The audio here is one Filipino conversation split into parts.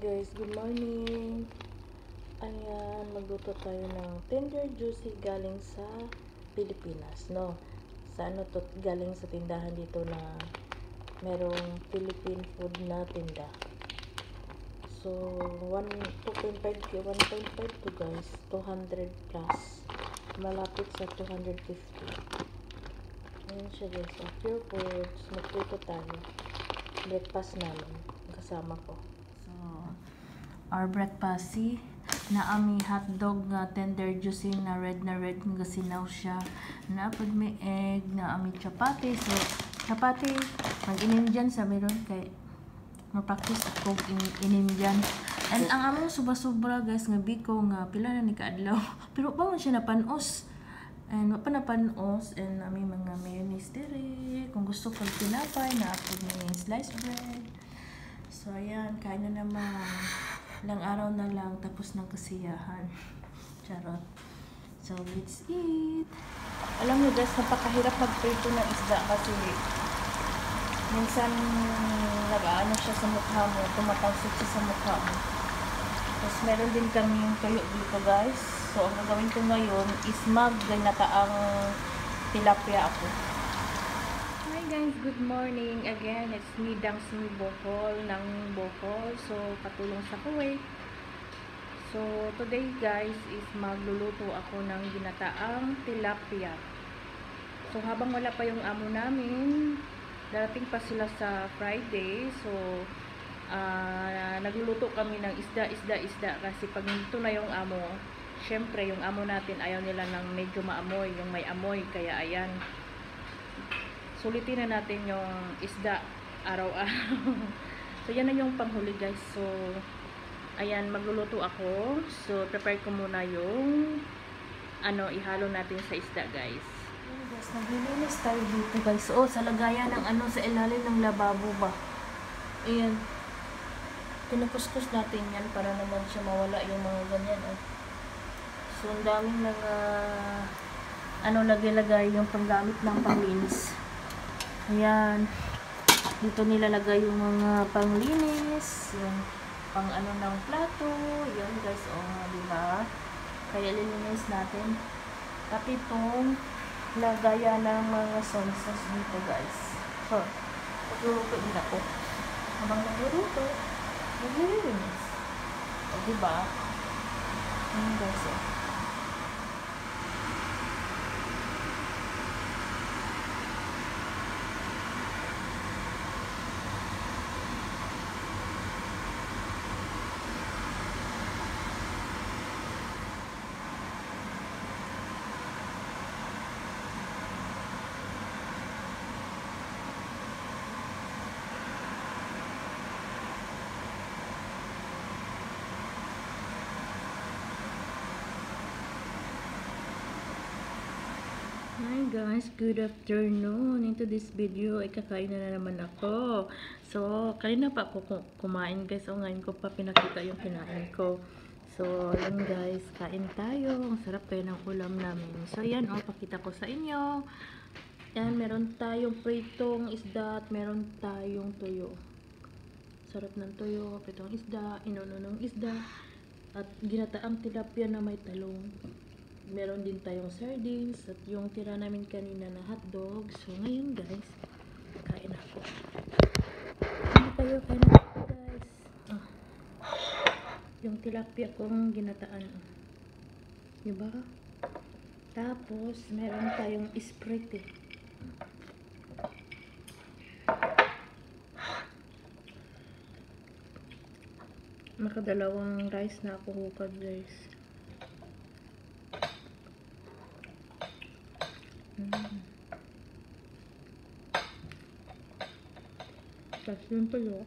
Guys, good morning. Ayan, magluto tayo ng tender juicy galing sa Pilipinas, no? Sa ano to, galing sa tindahan dito na merong Philippine food na tinda. So, 2.5 to guys, 200 plus. Malapit sa 250. Ayan siya guys, pure foods. Magluto tayo. Breakfast namin, kasama ko. So, our breakfast, see? Naami hotdog nga tender juicy na red nga sinaw siya. Naapod may egg, naami chapati. So, chapati, mag-inim dyan sa meron kay ma-practice ako inim dyan. And ang among sobra guys, nga biko nga pila na ni kaadlaw. Pero pa man siya napanos. And wapa napanos. And aming mga mayonnaise dire. Kung gusto ko tinapay, naapod may sliced bread. So, ayan, kain na naman. Ilang araw na lang, tapos ng kasiyahan. Charot. So, let's eat. Alam niyo guys, napakahirap magprito ng isda kasi minsan nag-aano siya sa mukha mo, tumatalsik siya sa mukha mo. Tapos meron din kami yung tuyo dito guys. So, ang gagawin ko ngayon is mag-ginataang tilapia ako. Hi guys, good morning again. It's me, Dangsmi Bohol ng Bohol. So, patulong sa Kuwait. So, today guys is magluluto ako ng ginataang tilapia. So, habang wala pa yung amo namin, darating pa sila sa Friday. So, nagluluto kami ng isda. Kasi pag nito na yung amo, syempre yung amo natin ayaw nila ng medyo maamoy, yung may amoy. Kaya ayan, sulitin na natin yung isda araw-araw. So, yan na yung panghuli guys. So, ayan, magluluto ako. So, prepare ko muna yung ihalo natin sa isda guys. Ayan guys, naglilinis tayo dito guys. Oh, sa lagayan ng sa ilalim ng lababo ba. Ayan. Pinukuskus natin yan para naman siya mawala yung mga ganyan. Oh. So, ang daming lagay-lagay yung panggamit ng panglinis. Ayan. Dito nilalagay yung mga panglinis, yung pang ng plato. Yan guys, diba? Kaya lilinis natin. Pati itong lagayan ng mga sauces dito guys. So, pagluluto din ako. Habang nagluluto, naglilinis. O, diba? Ayan guys, Hi guys, good afternoon. Into this video ay kakain na naman ako. So, kanina pa ako kumain guys. O ngayon ko pa pinakita yung kinain ko. So, yun guys, kain tayo. Ang sarap kayo ng ulam namin. So, yan pakita ko sa inyo. Yan, meron tayong pritong isda at meron tayong tuyo. Sarap ng tuyo, pritong isda, inununong isda, at ginataang tilapia na may talong. Meron din tayong sardines at yung tira namin kanina na hotdog. So, ngayon guys, kain ako. Kain na guys. Yung tilapia kong ginataan. Diba? Tapos, meron tayong Sprite. Nakadalawang rice na ako hukad guys. Tapos yung tuyo.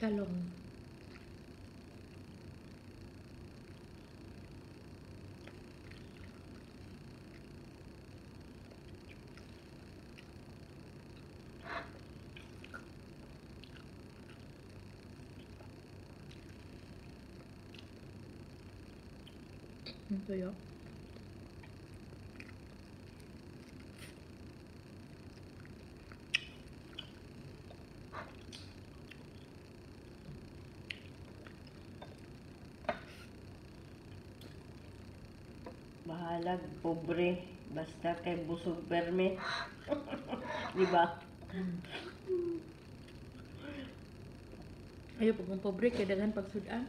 talong. Tuyo. Bahalag, pobre. Basta kay busog perme. Di ba? Ayaw pag mong pobre, kaya daghan pagsudan.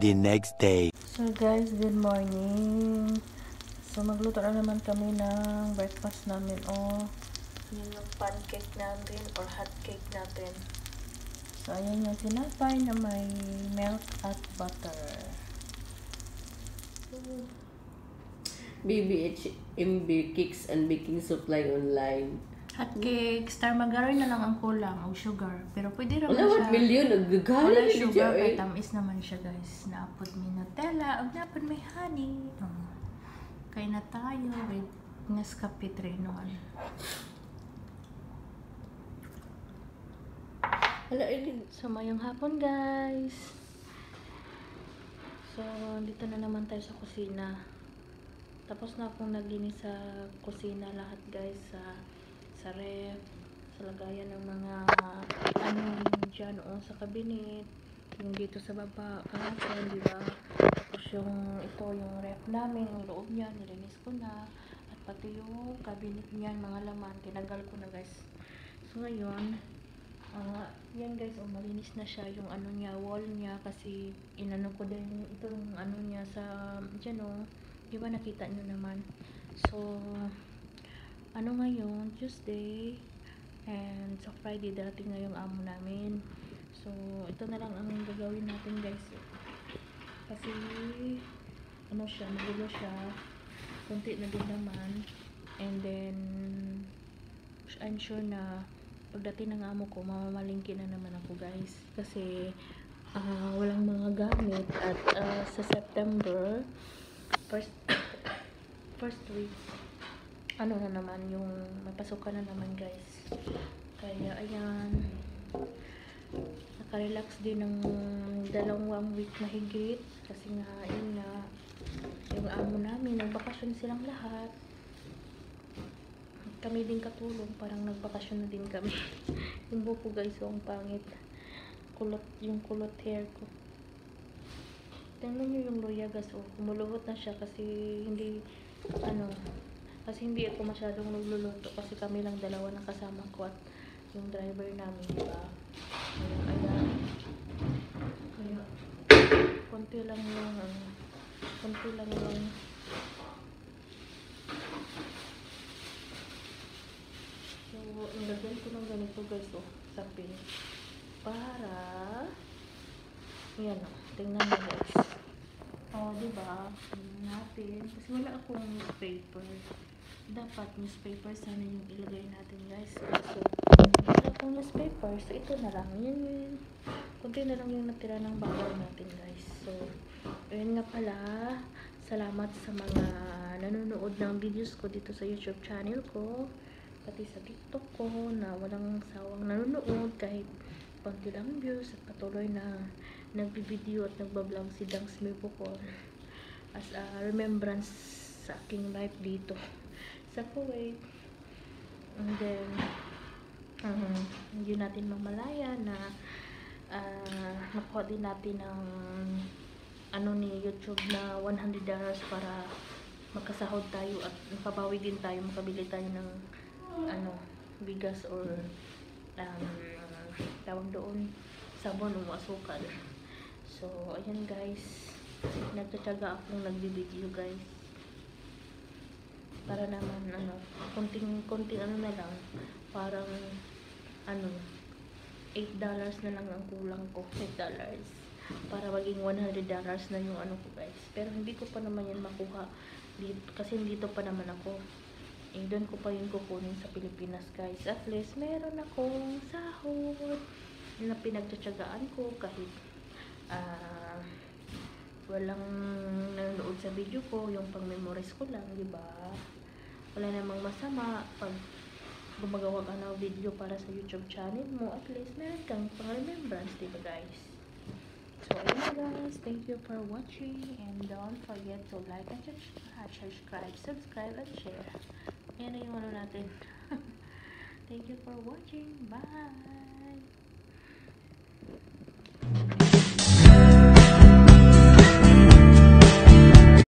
The next day. So guys, good morning. So magluto na naman kami ng breakfast namin. Yun yung pancake natin or hot cake natin. So ayan yung tinapay na may milk at butter. BBHMB Cakes and Baking Supply online. Hot cake, star margarine na lang ang kulang o sugar. Pero pwede naman Wala, siya. 1 million. Wala Nagagalit na sugar, siya. kaya tamis naman siya guys. Naapod may Nutella, o naapod may honey. Kaya na tayo with Nescafe 3-in-1. Hala, ini. So, mayong hapon guys. So, dito na naman tayo sa kusina. Tapos na akong naglinis sa kusina lahat guys. Sa ref, sa lagayan ng mga dyan sa cabinet. Yung dito sa baba, kahapon, di ba? Tapos yung yung ref namin, yung loob niya, nilinis ko na. At pati yung cabinet niyan, mga laman, tinanggal ko na guys. So, ngayon, yan guys, malinis na siya yung niya, wall niya kasi inano ko din itong niya sa dyan di ba nakita nyo naman. So ngayon, Tuesday and sa Friday darating na yung amo namin. So ito na lang ang gagawin natin guys kasi siya, magulo siya, konti na din naman, and then I'm sure na pagdating ng amo ko, mamamalingki na naman ako guys. Kasi walang mga gamit at sa September, first week, na naman, yung mapasukan na naman guys. Kaya ayan, nakarelax din ng 2 week na higit. Kasi nga, yun na, yung amo namin, nagbakasyon silang lahat. Kami din katulong, parang nagbakasyon na din kami. Yung buko guys, ang pangit. Yung kulot hair ko. Tingnan nyo yung luya guys, kumuluhot na siya kasi hindi ako masyadong nagluluto kasi kami lang dalawa ng kasama ko at yung driver namin, diba? Kaya konti lang yung so, nilagyan ko ng ganito guys, sabi para yan, tingnan mo guys. Diba? Tingnan natin. Kasi wala akong newspaper. Dapat newspaper sana yung ilagay natin guys. So, wala akong newspaper. So, ito na lang. Yan. Kunti na lang yung natira ng bawal natin guys. So, ayun nga pala. Salamat sa mga nanonood ng videos ko dito sa YouTube channel ko. Pati sa TikTok ko na walang sawang nanonood kahit konti lang views at patuloy na nagbibideo at nagbablog si Dangs Mibukor as a remembrance sa aking life dito sa Kuwait. And then hindi natin mamalaya na nakuha din natin ng ni YouTube na $100 para makasahod tayo at makabawi din tayo, makabili tayo ng bigas or tawag doon, sabon o asukal. So, ayan guys, nagtatyaga akong nagbibideo guys. para naman konting ano na lang, parang ano, $8 na lang ang kulang ko, $8 para maging $100 na yung ano ko guys. Pero hindi ko pa naman yan makuha dito, kasi dito pa naman ako, doon ko pa yung kukunin sa Pilipinas guys. At least meron akong sahod na pinagtsatsagaan ko kahit walang nanonood sa video ko, yung pang memories ko lang, di ba? Wala namang masama pag gumagawa ka ng video para sa YouTube channel mo, at least meron kang pang remembrance, di ba guys? So ayun na guys, thank you for watching, and don't forget to like and subscribe and share. Yan na yung ano natin. Thank you for watching, bye!